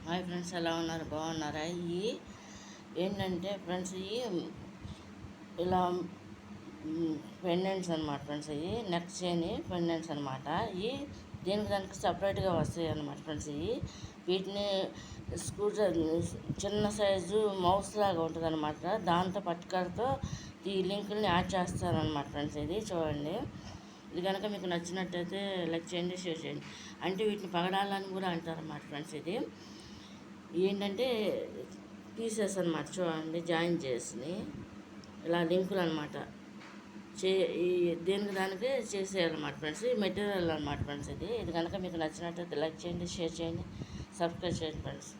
Hi friends, ఎలా ఉన్నారు? బాగున్నారా? ఇవి ఏంటంటే ఫ్రెండ్స్, ఇవి ఇలా పెండెంట్స్ అనమాట ఫ్రెండ్స్. ఇవి నెక్ చైన్ పెండెంట్స్ అనమాట. ఇవి దానికి సపరేట్గా వస్తాయి అనమాట ఫ్రెండ్స్. వీటిని చిన్న సైజు మౌస్ లాగా ఉంటుంది అనమాట. దాంతో పట్టుకరతో ఈ లింకుల్ని యాడ్ చేస్తారనమాట ఫ్రెండ్స్. ఇది చూడండి. ఇది కనుక మీకు నచ్చినట్టయితే లైక్ చేయండి, షేర్ చేయండి. అంటే వీటిని పగడాలని కూడా అంటారు అన్నమాట ఫ్రెండ్స్. ఇది ఏంటంటే పీసెస్ అనమాట. చూడండి, జాయిన్ చేసి ఇలా లింకులు అనమాట. ఈ దానికి చేసేయాలన్నమాట ఫ్రెండ్స్. ఈ మెటీరియల్ అనమాట ఫ్రెండ్స్. ఇది కనుక మీకు నచ్చినట్టయితే లైక్ చేయండి, షేర్ చేయండి, సబ్స్క్రైబ్ చేయండి ఫ్రెండ్స్.